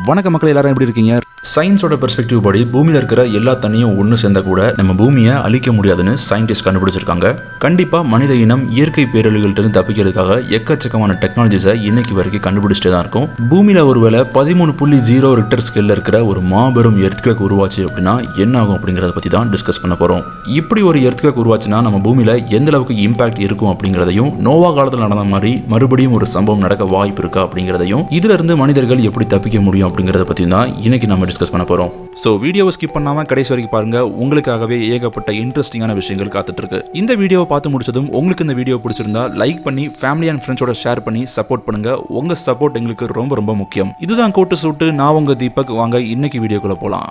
வணக்க மக்கள், எல்லாரும் எப்படி இருக்கீங்க? சயின்ஸோட பெர்ஸ்பெக்டிவ் படி பூமியில் இருக்கிற எல்லா தண்ணியும் ஒன்று சேர்ந்தா கூட நம்ம பூமியை அழிக்க முடியாதுன்னு சயின்டிஸ்ட் கண்டுபிடிச்சிருக்காங்க. கண்டிப்பாக மனித இனம் இயற்கை பேரழிவுகள்கிட்ட தப்பிக்கிறதுக்காக எக்கச்சக்கமான டெக்னாலஜிஸை இன்னைக்கு வரைக்கும் கண்டுபிடிச்சிட்டே தான் இருக்கும். பூமியில் ஒருவேளை 13.0 ரிக்டர் ஸ்கேலில் இருக்கிற ஒரு மாபெரும் எர்த்குவேக் உருவாச்சு அப்படின்னா என்ன ஆகும் அப்படிங்கிறத பற்றி தான் டிஸ்கஸ் பண்ண போகிறோம். இப்படி ஒரு எர்த்குவேக் உருவாச்சுன்னா நம்ம பூமியில் எந்த அளவுக்கு இம்பாக்ட் இருக்கும் அப்படிங்கிறதையும், நோவா காலத்தில் நடந்த மாதிரி மறுபடியும் ஒரு சம்பவம் நடக்க வாய்ப்பு இருக்கா அப்படிங்கிறதையும், இதுல இருந்து மனிதர்கள் எப்படி தப்பிக்க முடியும் அப்படிங்கிறத பற்றி தான் இன்னைக்கு நம்ம டிஸ்கஸ் பண்ண போறோம். சோ வீடியோவை ஸ்கிப் பண்ணாம கடைசி வரைக்கும் பாருங்க. உங்களுக்காகவே ஏகப்பட்ட இன்ட்ரெஸ்டிங்கான விஷயங்கள் காத்துட்டு இருக்கு. இந்த வீடியோவை பார்த்து முடிச்சதும் உங்களுக்கு இந்த வீடியோ பிடிச்சிருந்தா லைக் பண்ணி ஃபேமிலி அண்ட் ஃப்ரெண்ட்ஸோட ஷேர் பண்ணி சப்போர்ட் பண்ணுங்க. உங்க சப்போர்ட் எங்களுக்கு ரொம்ப ரொம்ப முக்கியம். இதுதான் கோட்டு சூட்டு. நான் உங்க தீபக். வாங்க இன்னைக்கு வீடியோக்குள்ள போலாம்.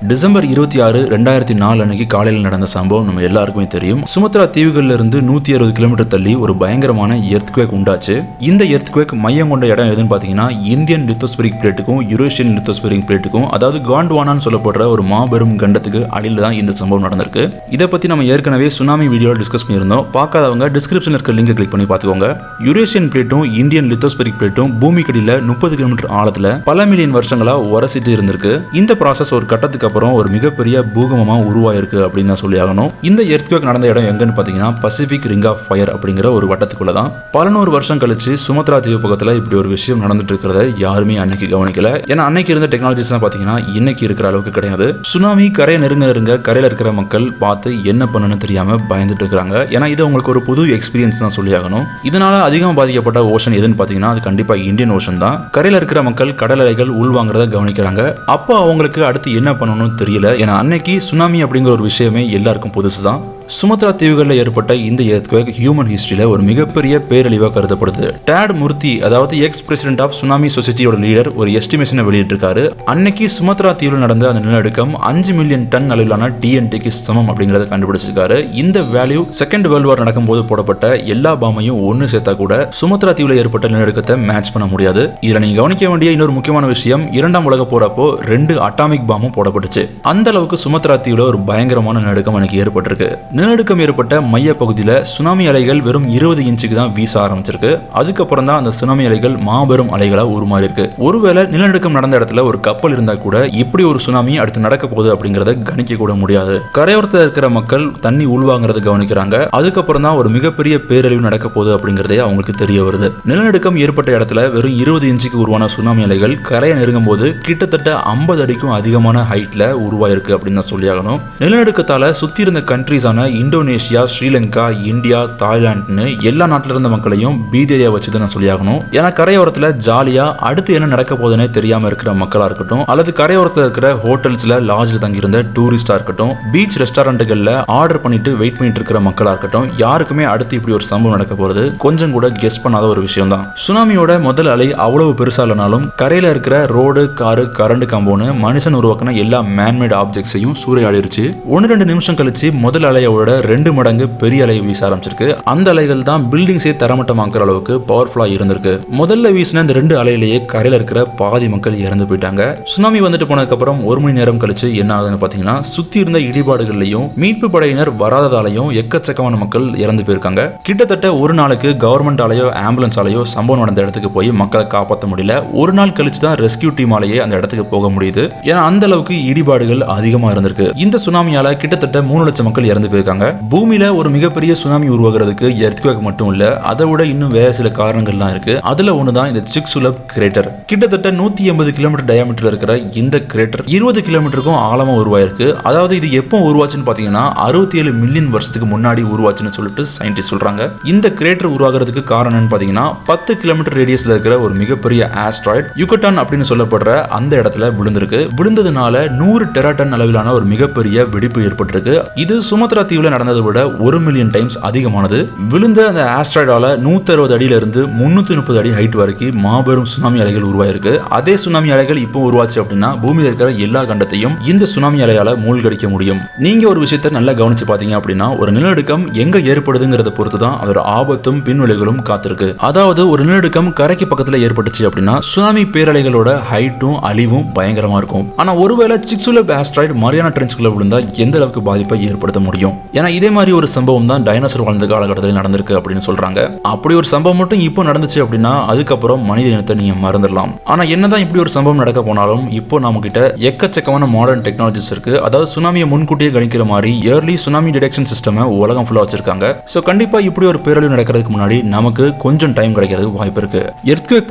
டிசம்பர் 26, 2004 அன்னைக்கு காலையில் நடந்த சம்பவம் நம்ம எல்லாருக்குமே தெரியும். சுமத்ரா தீவுகள்ல இருந்து 160 கிலோமீட்டர் தள்ளி ஒரு பயங்கரமான எர்த்குவேக் உண்டாச்சு. இந்த எர்த்குவேக் மையம் கொண்ட இடம் எதுன்னு பாத்தீங்கன்னா இந்தியன் லித்தோஸ்பியரிக் பிளேட்டுக்கும் யூரேஷியன் லித்தோஸ்பியரிக் பிளேட்டுக்கும், அதாவது காண்ட்வானான்னு சொல்லப்படுற ஒரு மாபெரும் கண்டத்துக்கு அடியில் தான் இந்த சம்பவம் நடந்திருக்கு. இதை பத்தி நம்ம ஏற்கனவே சுனாமி வீடியோ டிஸ்கஸ் பண்ணியிருந்தோம். பார்க்காதவங்க டிஸ்கிரிப்ஷன்ல இருக்க லிங்கை கிளிக் பண்ணி பார்த்துக்கோங்க. யூரேஷியன் பிளேட்டும் இந்தியன் லித்தோஸ்பியரிக் பிளேட்டும் பூமிக்கடியில் 30 கிலோமீட்டர் ஆழத்துல பல மில்லியன் வருஷங்களா உரசிட்டு இருந்திருக்கு. இந்த ப்ராசஸ் ஒரு கட்டத்துக்கு அப்புறம் ஒரு மிகப்பெரிய பூகம்பமா உருவாயிருக்கு அப்படின்னு தான் சொல்லி ஆகணும். இந்த எர்த்குவேக் நடந்த இடம் எங்கன்னு பாத்தீங்கன்னா பசிபிக் ரிங் ஆஃப் ஃபயர் அப்படிங்கிற ஒரு வட்டத்துக்குள்ள தான். 100 வருஷம் கழிச்சு சுமத்ரா தீவு பக்கத்துல இப்படி ஒரு விஷயம் நடந்துட்டு இருக்கிறத யாருமே அன்னைக்கு கவனிக்கல. ஏன்னா அன்னைக்கு இருந்த டெக்னாலஜிஸ் பாத்தீங்கன்னா இன்னைக்கு இருக்கிற அளவுக்கு கிடையாது. சுனாமி கரையை நெருங்க கரையில இருக்கிற மக்கள் பார்த்து என்ன பண்ணணும்னு தெரியாம பயந்துட்டு இருக்காங்க. ஏன்னா இது உங்களுக்கு ஒரு புது எக்ஸ்பீரியன்ஸ் தான் சொல்லி ஆகணும். இதனால அதிகமாக பாதிக்கப்பட்ட ஓஷன் எதுன்னு பாத்தீங்கன்னா அது கண்டிப்பா இந்தியன் ஓஷன் தான். கரையில இருக்கிற மக்கள் கடல் அலைகள் உள்வாங்கிறத கவனிக்கிறாங்க. அப்போ அவங்களுக்கு அடுத்து என்ன பண்ணணும்னு தெரியல. ஏன்னா அன்னைக்கு சுனாமி அப்படிங்கிற ஒரு விஷயமே எல்லாருக்கும் புதுசு தான். சுமத்ரா தீவுகளில் ஏற்பட்ட இந்த எர்த்குவேக் ஹியூமன் ஹிஸ்டரியில ஒரு மிகப்பெரிய பேரழிவாக கருதப்படுது. டேட் மூர்த்தி, அதாவது எக்ஸ் பிரசிடென்ட் ஆஃப் சுனாமி சொசைட்டியோட லீடர், ஒரு எஸ்டிமேஷனை வெளியிட்டிருக்காரு. அன்னைக்கு சுமத்ரா தீவில் நடந்த அந்த நிலநடுக்கம் 5 மில்லியன் டன் அளவிலான டிஎன்டிக்கு சமம் அப்படிங்கறத கண்டுபிடிச்சிருக்காரு. இந்த வேல்யூ செகண்ட் வேர்ல்ட் வார் நடக்கும்போது போடப்பட்ட எல்லா பாமையும் ஒன்னு சேர்த்தா கூட சுமத்ரா தீவில் ஏற்பட்ட நிலநடுக்கத்தை மேட்ச் பண்ண முடியாது. இதுல நீங்க கவனிக்க வேண்டிய இன்னொரு முக்கியமான விஷயம், 2ஆம் உலக போறப்போ 2 அட்டாமிக் பாமும் போடப்பட்டுச்சு. அந்த அளவுக்கு சுமத்ரா தீவுல ஒரு பயங்கரமான நிலநடுக்கம் எனக்கு ஏற்பட்டிருக்கு. நிலநடுக்கம் ஏற்பட்ட மைய பகுதியில் சுனாமி அலைகள் வெறும் 20 இன்ச்சுக்கு தான் வீச ஆரம்பிச்சிருக்கு. அதுக்கப்புறம் தான் அந்த சுனாமி அலைகள் மாபெரும் அலைகளா உருமாறி இருக்கு. ஒருவேளை நிலநடுக்கம் நடந்த இடத்துல ஒரு கப்பல் இருந்தா கூட இப்படி ஒரு சுனாமி அடுத்து நடக்க போகுது அப்படிங்கறத கணிக்க கூட முடியாது. கரையோரத்தில் இருக்கிற மக்கள் தண்ணி உள்வாங்கிறத கவனிக்கிறாங்க. அதுக்கப்புறம் தான் ஒரு மிகப்பெரிய பேரழிவு நடக்க போகுது அப்படிங்கறதே அவங்களுக்கு தெரிய வருது. நிலநடுக்கம் ஏற்பட்ட இடத்துல வெறும் 20 இன்ச்சுக்கு உருவான சுனாமி அலைகள் கரையை நெருங்கும் போது கிட்டத்தட்ட 50 அடிக்கும் அதிகமான ஹைட்ல உருவாயிருக்கு அப்படின்னு தான் சொல்லி ஆகணும். நிலநடுக்கத்தால சுத்தி இருந்த கண்ட்ரீஸான இந்தோனேஷியா, ஸ்ரீலங்கா, இந்தியா, தாய்லாந்துன்னு எல்லா நாட்டில இருந்த மக்களையும் பீதியா வச்சுதான் நான் சொல்லியாகணும். ஏன்னா கரையோரத்துல ஜாலியா அடுத்து என்ன நடக்க போதுன்னே தெரியாம இருக்கிற மக்களா இருக்கட்டும், அல்லது கரையோரத்தில் இருக்கிற ஹோட்டல்ஸ்ல லாட்ஜ்ல தங்கியிருந்த டூரிஸ்டா இருக்கட்டும், பீச் ரெஸ்டாரண்ட்டுகள்ல ஆர்டர் பண்ணிட்டு வெயிட் பண்ணிட்டு இருக்கிற மக்களா இருக்கட்டும், யாருக்குமே அடுத்து இப்படி ஒரு சம்பவம் நடக்க போறது கொஞ்சம் கூட கெஸ் பண்ணாத ஒரு விஷயம் தான். சுனாமியோட முதல் அலை அவ்வளவு பெருசா இல்லைனாலும் கரையில இருக்கிற ரோடு, காரு, கரண்ட் கம்பவுண்ட், மனுஷன் உருவாக்கின எல்லா மேன்மேட் ஆப்ஜெக்ட்ஸையும் சூறையாடிருச்சு. 1-2 நிமிஷம் கழிச்சு முதல் அலையோட 2 மடங்கு பெரிய அலை வீச ஆரம்பிச்சிருக்கு. அந்த அலைகள் தான் பில்டிங்ஸே தரமட்டமாக்குற அளவுக்கு பவர்ஃபுல்லா இருந்திருக்கு. முதல்ல வீசின இந்த 2 அலையிலேயே கரையில இருக்கிற பாதி மக்கள் இறந்து போயிட்டாங்க. சுனாமி வந்துட்டு போனதுக்கு அப்புறம் 1 மணி நேரம் கழிச்சு என்ன ஆகுதுன்னு பாத்தீங்கன்னா, சுத்தி இருந்த இடிபாடுகள்லையும் மீட்பு படையினர் வராததாலையும் எக்கச்சக்கமான மக்கள் இறந்து போயிருக்காங்க. கிட்டத்தட்ட ஒரு நாளுக்கு கவர்மெண்டாலேயோ ஆம்புலன்ஸாலேயோ சம்பவம் நடந்த இடத்துக்கு போய் மக்களை காப்பாற்ற முடியல. ஒரு நாள் கழிச்சு தான் ரெஸ்கியூ டீமாலேயே அந்த இடத்துக்கு போக முடியுது. ஏன்னா அந்த அளவுக்கு இடிபாடுகள் அதிகமா இருந்திருக்கு. இந்த சுனாமியால கிட்டத்தட்ட 3 லட்சம் மக்கள் இறந்து போயிருக்காங்க. பூமியில ஒரு மிகப்பெரிய சுனாமி உருவாகிறதுக்கு எர்த்குவேக் மட்டும் இல்ல, அதை விட இன்னும் வேற சில காரணங்கள்லாம் இருக்கு. அதுல ஒண்ணுதான் இந்த சிக்சுலப் கிரேட்டர். கிட்டத்தட்ட 180 கிலோமீட்டர் டயாமீட்டர்ல இருக்கிற இந்த கிரேட்டர் 20 கிலோமீட்டருக்கும் ஆழமா உருவாயிருக்கு. அதாவது இது எப்போ உருவாச்சுன்னு பாத்தீங்கன்னா 67 மில்லியன் வருஷத்துக்கு முன்னாடி உருவாச்சுன்னு சொல்லிட்டு சயின்டிஸ்ட் சொல்றாங்க. இந்த கிரேட்டர் உருவாகிறதுக்கு காரணம்னு பாத்தீங்கன்னா 10 கிலோமீட்டர் ரேடியஸ்ல இருக்கிற ஒரு மிகப்பெரிய ஆஸ்ட்ராய்ட் யுகட்டான் அப்படின்னு சொல்லப்படுற அந்த இடத்துல விழுந்திருக்கு. விழுந்ததுனால 100 டெராடன் அளவிலான ஒரு மிகப்பெரிய வெடிப்பு ஏற்பட்டிருக்கு. இது சுமத்ரா தீவுல நடந்ததை விட 1 மில்லியன் டைம்ஸ் அதிகமானது. விழுந்த அந்த ஆஸ்ட்ராய்டால 160 அடியில இருந்து 330 அடி ஹைட் வரைக்கும் மாபெரும் சுனாமி அலைகள் உருவாயிருக்கு. அதே சுனாமி அலைகள் இப்போ உருவாச்சு அப்படின்னா பூமியில் இருக்கிற எல்லா கண்டத்தையும் இந்த சுனாமி அலையால மூழ்கடிக்க முடியும். நீங்க ஒரு விஷயத்தை நல்லா கவனிச்சு பாத்தீங்க அப்படின்னா, ஒரு நிலநடுக்கம் எங்க ஏற்படுதுங்கிறத பொறுத்து தான் அதோட ஆபத்தும் பின்விளைவுகளும் காத்திருக்கு. அதாவது ஒரு நிலநடுக்கம் கரைக்கு பக்கத்துல ஏற்பட்டுச்சு அப்படின்னா சுனாமி பேரலைகளோட ஹைட்டும் அழிவும் பயங்கரமா இருக்கும். ஆனா ஒருவேளை சிக்சுலப் ஆஸ்ட்ராய்டு மரியானா ட்ரென்ச்குள்ள விழுந்தா எந்த அளவுக்கு பாதிப்பை ஏற்படுத்த முடியும்? ஏன்னா இதே மாதிரி ஒரு சம்பவம் தான் டைனோசர் வாழ்ந்த காலகட்டத்தில் நடந்திருக்கு அப்படின்னு சொல்றாங்க. அப்படி ஒரு சம்பவம் மட்டும் இப்போ நடந்துச்சு அப்படின்னா அதுக்கப்புறம் மனித இனத்தை நீங்க மறந்துடலாம். ஆனா என்னதான் இப்படி ஒரு சம்பவம் நடக்க போனாலும் இப்போ நம்ம கிட்ட எக்கச்சக்கமான மாடர்ன் டெக்னாலஜிஸ் இருக்கு. அதாவது சுனாமியை முன்கூட்டியே கணிக்கிற மாதிரி இயர்லி சுனாமி டிடெக்ஷன் சிஸ்டம் உலகம் ஃபுல்லா வச்சிருக்காங்க. சோ கண்டிப்பா இப்படி ஒரு பேரழிவு நடக்கிறதுக்கு முன்னாடி நமக்கு கொஞ்சம் டைம் கிடைக்கிறதுக்கு வாய்ப்பு இருக்கு. எர்த்குவேக்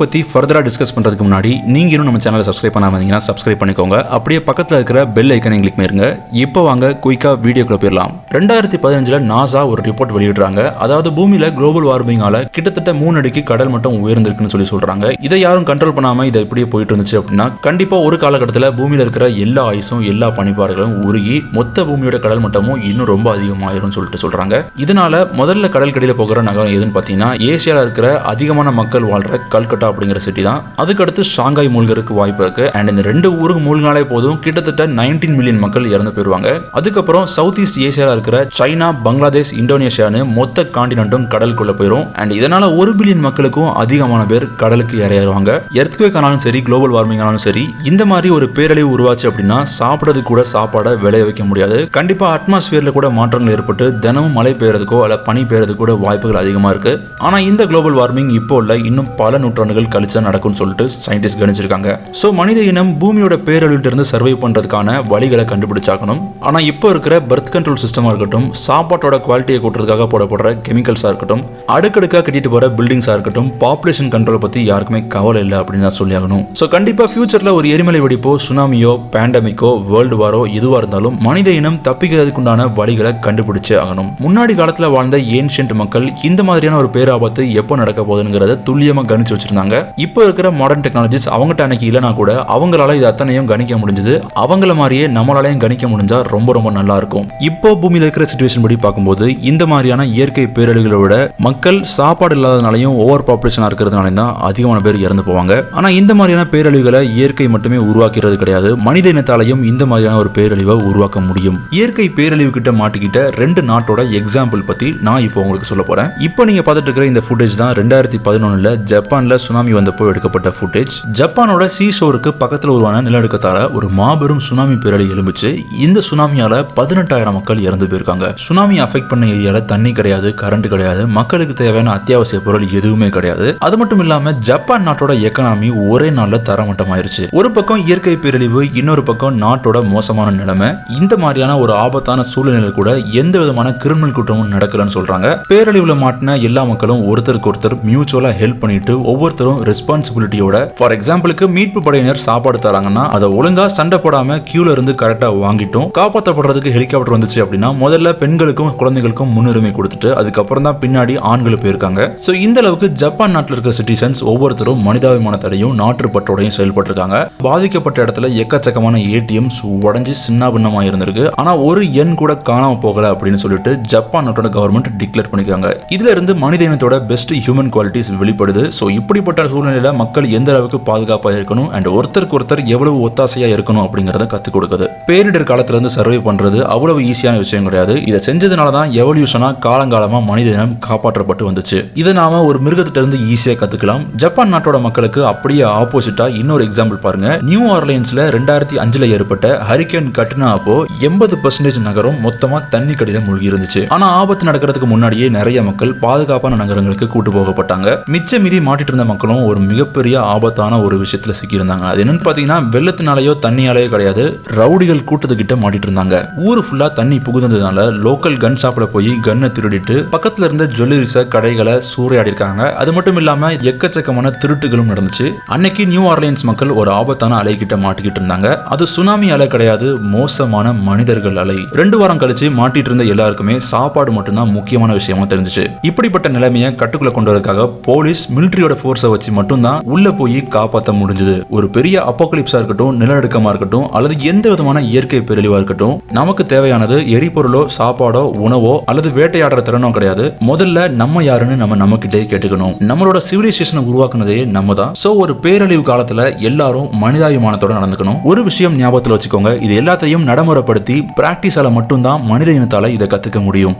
பத்தி ஃபர்தரா டிஸ்கஸ் பண்றதுக்கு முன்னாடி நீங்க இன்னும் நம்ம சேனலை சப்ஸ்கிரைப் பண்ணாம இருந்தீங்கன்னா சப்ஸ்கிரைப் பண்ணிக்கோங்க. அப்படியே பக்கத்துல இருக்கிற பெல் ஐக்கனை கிளிக் பண்ணிருங்க. இப்போ வாங்க குயிக்கா வீடியோக்குள்ள போயிடலாம். 2015 நாசா ஒரு ரிப்போர்ட் வெளியிடுறாங்க. அதாவது பூமியில குளோபல் வார்மிங்கால கிட்டத்தட்ட 3 அடிக்கு கடல் மட்டம் உயர்ந்திருக்குன்னு சொல்றாங்க. இதை யாரும் கண்ட்ரோல் பண்ணாம இதை இப்படியே போயிட்டு இருந்துச்சு அப்படின்னா கண்டிப்பா ஒரு காலகட்டத்தில் பூமியில இருக்கிற எல்லா ஐஸும் எல்லா பனிப்பாறைகளும் உருகி மொத்த பூமியோட கடல் மட்டமும் இன்னும் ரொம்ப அதிகமாயிரும் சொல்றாங்க. இதனால முதல்ல கடல் கடியில போகிற நகரம் எதுன்னு பாத்தீங்கன்னா ஏசியால இருக்கிற அதிகமான மக்கள் வாழ்ற கல்கட்டா அப்படிங்கிற சிட்டி தான். அதுக்கடுத்து ஷாங்காய் மூழ்கிறதுக்கு வாய்ப்பு இருக்கு. அண்ட் இந்த 2 ஊருக்கு மூழ்கினாலே போதும் கிட்டத்தட்ட 19 மில்லியன் மக்கள் இறந்து போயிருவாங்க. அதுக்கப்புறம் சவுத் ஈஸ்ட் ஏசியால இருக்கிற சைனா, பங்களாதேஷ், இந்தோனேஷியான்னு மொத்த காண்டினென்ட்டும் கடலுக்குள்ள போயிடும். அண்ட் இதனால 1 பில்லியன் மக்களுக்கும் அதிகமான பேர் கடலுக்கு இறங்குவாங்க. எர்த்குவேக் ஆனாலும் சரி, குளோபல் வார்மிங் ஆனாலும் சரி, இந்த மாதிரி ஒரு பேரழிவு உருவாச்சு அப்படின்னா சாப்பிடுறது கூட சாப்பாடை விளைய வைக்க முடியாது. கண்டிப்பா அட்மாஸ்பியர்ல கூட மாற்றங்கள் ஏற்பட்டு தினமும் மழை பெய்யறதுக்கோ அல்ல பனி பெய்யறதுக்கு கூட வாய்ப்புகள் அதிகமா இருக்கு. ஆனா இந்த குளோபல் வார்மிங் இப்போ இல்ல, இன்னும் பல நூற்றாண்டுகள் கழிச்சா நடக்கும்னு சொல்லிட்டு சயின்டிஸ்ட் கணிச்சிருக்காங்க. சோ மனித இனம் பூமியோட பேரழிவுல இருந்து சர்வை பண்றதுக்கான வழிகளை கண்டுபிடிச்சாக்கணும். ஆனா இப்போ இருக்கிற பர்த் கண்ட்ரோல் சிஸ்டமா இருக்கட்டும், சாப்பாட்டோட குவாலிட்டியை கூட்டுறதுக்காக போடப்படுற கெமிக்கல்ஸா இருக்கட்டும், அடுக்கடுக்கா கட்டிட்டு போற பில்டிங்ஸா இருக்கட்டும், பாப்புலேஷன் கண்ட்ரோல் பத்தி யாருக்குமே கவலை இல்லை அப்படின்னு தான் சொல்லி ஆகணும். சோ கண்டிப்பா ஃபியூச்சர்ல ஒரு எரிமலை வெடிப்போ, சுனாமியோ, பேண்டமிக்கோ, வேர்ல்டு வாரோ எதுவா இருந்தாலும் மனித இனம் தப்பிக்கிறதுக்குண்டான வழிகளை கண்டுபிடிச்சே ஆகணும். முன்னாடி காலத்துல வாழ்ந்த ஏன்ஷியன்ட் மக்கள் இந்த மாதிரியான ஒரு பேராபத்து எப்போ நடக்க போகுதுங்கிறத துல்லியமா கணிச்சு வச்சிருந்தாங்க. இப்போ இருக்கிற மாடர்ன் டெக்னாலஜிஸ் அவங்ககிட்ட அன்னைக்கு இல்லைனா கூட அவங்களால இது அத்தனையும் கணிக்க முடிஞ்சது. அவங்கள மாதிரியே நம்மளாலையும் கணிக்க முடிஞ்சா ரொம்ப ரொம்ப நல்லா இருக்கும். இப்போ பூமியில இருக்கிற சிச்சுவேஷன் படி பார்க்கும்போது இந்த மாதிரியான இயற்கை பேரழிவுகளை விட மக்கள் சாப்பாடு இல்லாதனாலையும் ஓவர் பாப்புலேஷனா இருக்கிறதுனாலையும் தான் அதிகமான பேர் இறந்து போவாங்க. ஆனா இந்த மாதிரியான பேரழிவுகளை இயற்கை மட்டுமே உருவாக்கிறது கிடையாது, மனித இனத்தாலையும் இந்த மாதிரியான ஒரு பேரழிவை உருவாக்க முடியும். இயற்கை பேரழிவு கிட்ட மாட்டிக்கிட்ட 2 நாட்டோட எக்ஸாம்பிள் பத்தி நான் இப்போ உங்களுக்கு சொல்ல போறேன். இப்போ நீங்க பார்த்துட்டு இருக்கிற இந்த ஃபுட்டேஜ் தான் 2011 ஜப்பான்ல சுனாமி வந்தப்போ எடுக்கப்பட்ட ஃபுட்டேஜ். ஜப்பானோட சீ ஷோருக்கு பக்கத்துல உருவான நிலநடுக்கத்தால ஒரு மாபெரும் சுனாமி பேரழிவு எழும்புச்சு. இந்த சுனாமியால 18,000 மக்கள் இறந்து போயிருக்காங்க. சுனாமி அஃபெக்ட் பண்ண ஏரியால தண்ணி கிடையாது, கரண்ட் கிடையாது, மக்களுக்கு தேவையான அத்தியாவசிய பொருள் எதுவுமே கிடையாது. அது மட்டும் இல்லாம ஜப்பான் நாட்டோட எக்கனாமி ஒரே நாள்ல தரமட்டமாயிருச்சு. ஒரு பக்கம் இயற்கை பேரழிவு, இன்னொரு பக்கம் நாட்டோட மோசமான நிலைமை. இந்த மாதிரியான ஒரு ஆபத்தான சூழ்நிலையில கூட எந்த விதமான கிரிமினல் குற்றமும் நடக்கலன்னு சொல்றாங்க. பேரழிவுல மாட்டின எல்லா மக்களும் ஒருத்தருக்கு ஒருத்தர் மியூச்சுவலா ஹெல்ப் பண்ணிட்டு ஒவ்வொருத்தரும் ரெஸ்பான்சிபிலிட்டியோட, ஃபார் எக்ஸாம்பிளுக்கு மீட்பு படையினர் சாப்பாடு தராங்கன்னா அதை ஒழுங்கா சண்டை போடாம கியூல இருந்து கரெக்டா வாங்கிட்டும், காப்பாற்றப்படுறதுக்கு ஹெலிகாப்டர் வந்துச்சு அப்படின்னா முதல்ல பெண்களுக்கும் குழந்தைகளுக்கும் முன்னுரிமை கொடுத்துட்டு அதுக்கப்புறம் தான் பின்னாடி ஆண்கள் போயிருக்காங்க. சோ இந்த அளவுக்கு ஜப்பான் நாட்டில் இருக்கிற சிட்டிசன்ஸ் ஒவ்வொருத்தரும் மனிதாபிமானத்தோடையும் நாட்டுப்பற்றோடையும் செயல்பட்டு இருக்காங்க. பாதிக்கப்பட்ட இடத்துல எக்கச்சக்கமான ஏடிஎம்ஸ் உடஞ்சி சின்ன பின்னமா இருந்திருக்கு. ஆனா ஒரு எண் கூட காணாம போகல அப்படின்னு சொல்லிட்டு ஜப்பான் நாட்டோட கவர்மெண்ட் டிக்ளேர் பண்ணிருக்காங்க. இதுல இருந்து மனித இனத்தோட பெஸ்ட் ஹியூமன் குவாலிட்டிஸ் வெளிப்படுது. சோ இப்படிப்பட்ட சூழ்நிலையில மக்கள் எந்த அளவுக்கு பாதுகாப்பா இருக்கணும் அண்ட் ஒருத்தருக்கு ஒருத்தர் எவ்வளவு ஒத்தாசையா இருக்கணும் அப்படிங்கறத கத்து கொடுக்குது. பேரிடர் காலத்துல இருந்து சர்வை பண்றது அவ்வளவு ஈஸியான விஷயம் கிடையாது. இதை செஞ்சதுனால தான் எவல்யூஷனா காலங்காலமா மனித இனம் காப்பாற்றப்பட்டு வந்துச்சு. இதை நாம ஒரு மிருகத்திட்ட இருந்து ஈஸியா கத்துக்கலாம். ஜப்பான் நாட்டோட மக்களுக்கு அப்படியே ஆப்போசிட்டா இன்னொரு எக்ஸாம்பிள் பாருங்க. நியூ ஆர்லியன்ஸ்ல 2005 ஏற்பட்ட ஹரிகேன் கட்ரினா அப்போ 80% நகரம் மொத்தமா தண்ணி கடியில மூழ்கி இருந்துச்சு. ஆனா ஆபத்து நடக்கிறதுக்கு முன்னாடியே நிறைய மக்கள் பாதுகாப்பான நகரங்களுக்கு கூட்டு போகப்பட்டாங்க. மிச்ச மீறி மாட்டிட்டு இருந்த மக்களும் ஒரு மிகப்பெரிய ஆபத்தான ஒரு விஷயத்துல சிக்கி இருந்தாங்க. அது என்னன்னு பாத்தீங்கன்னா வெள்ளத்தினாலேயோ தண்ணியாலேயோ கிடையாது, ரவுடிகள் கூட்டத்துக்கிட்ட மாட்டிட்டு இருந்தாங்க. ஊரு ஃபுல்லா தண்ணி புகுந்ததுனால லோக்கல் கன் ஷாப்ல போய் கன்னை திருடிட்டு பக்கத்துல இருந்த ஜுவல்லரிஸ கடைகளை சூறையாடி இருக்காங்க. அது மட்டும் இல்லாம எக்கச்சக்கமான திருட்டுகளும் நடந்துச்சு. அன்னைக்கு நியூ ஆர்லியன்ஸ் மக்கள் ஒரு ஆபத்தான அலை கிட்ட மாட்டிக்கிட்டு இருந்தாங்க. அது சுனாமி அலை கிடையாது, மோசமான மனிதர்கள் அலை. 2 வாரம் கழிச்சு மாட்டிட்டு இருந்த எல்லாருக்குமே சாப்பாடு மட்டும்தான் முக்கியமான விஷயமா தெரிஞ்சிச்சு. இப்படிப்பட்ட நிலைமையை கட்டுக்குள்ள கொண்டு வரதுக்காக போலீஸ் மிலிட்டரியோட போர்ஸை வச்சு மட்டும்தான் உள்ள போய் காப்பாற்ற முடிஞ்சது. ஒரு பெரிய அப்போகலிப்ஸா இருக்கட்டும், நிலநடுக்கமா இருக்கட்டும், அல்லது எந்த விதமான இயற்கை பேரழிவா இருக்கட்டும், நமக்கு தேவையானது எரிபொருளோ, சாப்பாடோ, உணவோ அல்லது வேட்டையாடுற திறனோ கிடையாது. முதல்ல நம்ம யாருன்னு நம்ம கிட்டே கேட்டுக்கணும். நம்மளோட சிவிலைசேஷனை உருவாக்குனதே நம்ம தான். சோ ஒரு பேரழிவு காலத்துல எல்லாரும் மனிதாபிமானத்தோட நடந்துக்கணும். ஒரு விஷயம் ஞாபகத்துல வச்சுக்கோங்க, இது எல்லாத்தையும் நடைமுறைப்படுத்தி பிராக்டிஸால மட்டும்தான் மனித இனத்தால இதை கத்துக்க முடியும்.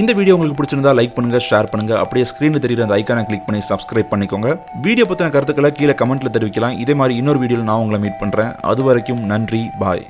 இந்த வீடியோ உங்களுக்கு பிடிச்சிருந்தா லைக் பண்ணுங்க, ஷேர் பண்ணுங்க. அப்படியே ஸ்கிரீன்ல தெரியுற அந்த ஐகானை கிளிக் பண்ணி சப்ஸ்கிரைப் பண்ணிக்கோங்க. வீடியோ பத்தின கருத்துக்களை கீழே கமெண்ட்ல தெரிவிக்கலாம். இதே மாதிரி இன்னொரு வீடியோல நான் உங்களை மீட் பண்றேன். அது வரைக்கும் நன்றி, பாய்.